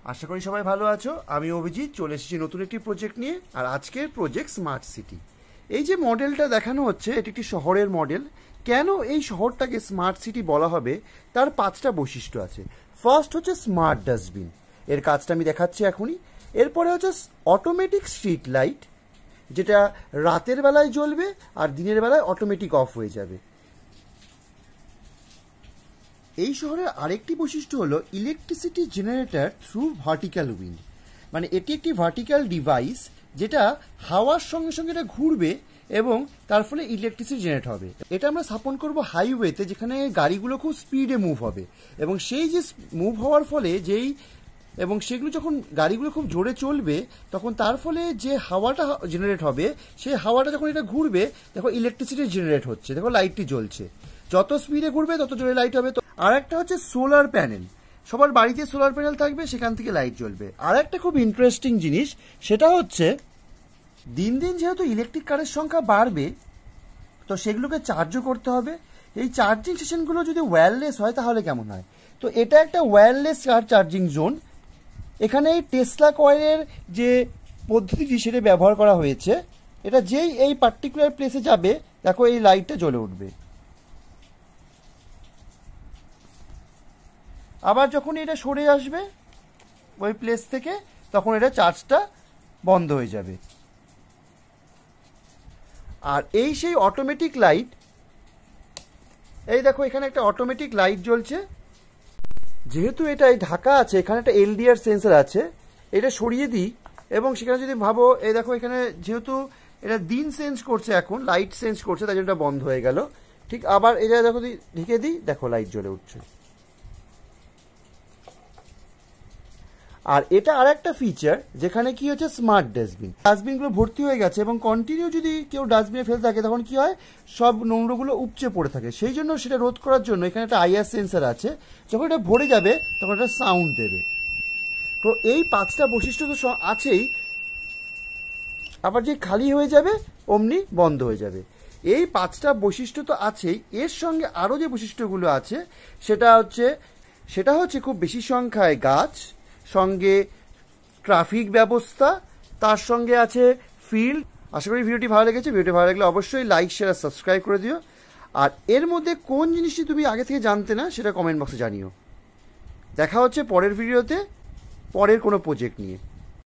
আশা করি সবাই ভালো আছো। আমি অভিজিৎ চলে এসেছি নতুন একটি প্রজেক্ট নিয়ে। আর আজকের প্রজেক্ট স্মার্ট সিটি। এই যে মডেলটা দেখানো হচ্ছে এটি একটি শহরের মডেল। কেন এই শহরটাকে স্মার্ট সিটি বলা হবে তার 5টা বৈশিষ্ট্য আছে। ফার্স্ট হচ্ছে স্মার্ট ডাস্টবিন, এর কাজটা আমি দেখাচ্ছি এখনই। এরপরে হচ্ছে অটোমেটিক স্ট্রিট লাইট, যেটা রাতের বেলায় জ্বলবে আর দিনের বেলায় অটোমেটিক অফ হয়ে যাবে। এই শহরের আরেকটি বৈশিষ্ট্য হলো electricity generator through vertical wind, মানে এটি একটি ভার্টিক্যাল ডিভাইস যেটা হাওয়ার সঙ্গে সঙ্গে এটা ঘুরবে এবং তার ফলে ইলেকট্রিসিটি জেনারেট হবে। এটা আমরা স্থাপন করব হাইওয়েতে, যেখানে গাড়িগুলো খুব স্পিডে মুভ হবে এবং সেই যে মুভ হওয়ার ফলে এবং সেগুলো যখন গাড়িগুলো খুব জোরে চলবে তখন তার ফলে যে হাওয়াটা জেনারেট হবে সেই হাওয়াটা যখন এটা ঘুরবে দেখো ইলেকট্রিসিটি জেনারেট হচ্ছে, দেখো লাইটটি জ্বলছে। যত স্পিডে ঘুরবে তত জোরে লাইট হবে। তো আর একটা হচ্ছে সোলার প্যানেল, সবার বাড়িতে সোলার প্যানেল থাকবে, সেখান থেকে লাইট জ্বলবে। আর একটা খুব ইন্টারেস্টিং জিনিস সেটা হচ্ছে দিন দিন যেহেতু ইলেকট্রিক কারের সংখ্যা বাড়বে তো সেগুলোকে চার্জও করতে হবে। এই চার্জিং স্টেশনগুলো যদি ওয়্যারলেস হয় তাহলে কেমন হয়? তো এটা একটা ওয়্যারলেস কার চার্জিং জোন। এখানে এই টেসলা কয়েলের যে পদ্ধতিটি সেটা ব্যবহার করা হয়েছে। এটা যেই এই পার্টিকুলার প্লেসে যাবে দেখো এই লাইটটা জ্বলে উঠবে। আবার যখন এটা সরে আসবে ওই প্লেস থেকে তখন এটা চার্জটা বন্ধ হয়ে যাবে। আর এই সেই অটোমেটিক লাইট, এই দেখো এখানে একটা অটোমেটিক লাইট জ্বলছে। যেহেতু এটা ঢাকা আছে, এখানে একটা এলডিআর সেন্সর আছে, এটা সরিয়ে দিই এবং সেখানে যদি ভাবো এই দেখো এখানে যেহেতু এটা দিন সেন্স করছে, এখন লাইট সেন্স করছে, তাই জন্য এটা বন্ধ হয়ে গেল। ঠিক আবার এটা দেখো ঢেকে দিই, দেখো লাইট জ্বলে উঠছে। আর এটা আর একটা ফিচার যেখানে কি হচ্ছে স্মার্ট ডাস্টবিন। ডাস্টবিনগুলো ভর্তি হয়ে গেছে এবং কন্টিনিউ যদি কেউ ডাস্টবিনে ফেলে থাকে তখন কি হয়, সব নোংরাগুলো উপচে পড়ে থাকে। সেই জন্য সেটা রোধ করার জন্য এখানে একটা আইআর সেন্সার আছে, যখন এটা ভরে যাবে তখন এটা সাউন্ড দেবে। তো এই 5টা বৈশিষ্ট্য তো আছেই, আবার যে খালি হয়ে যাবে অমনি বন্ধ হয়ে যাবে। এই 5টা বৈশিষ্ট্য তো আছেই, এর সঙ্গে আরও যে বৈশিষ্ট্যগুলো আছে সেটা হচ্ছে খুব বেশি সংখ্যায় গাছ, সঙ্গে ট্রাফিক ব্যবস্থা, তার সঙ্গে আছে ফিল্ড। আশা করি ভিডিওটি ভালো লেগেছে। ভিডিওটি ভালো লাগলে অবশ্যই লাইক শেয়ার আর সাবস্ক্রাইব করে দিও। আর এর মধ্যে কোন জিনিসটি তুমি আগে থেকে জানতে না সেটা কমেন্ট বক্সে জানিও। দেখা হচ্ছে পরের ভিডিওতে পরের কোনো প্রজেক্ট নিয়ে।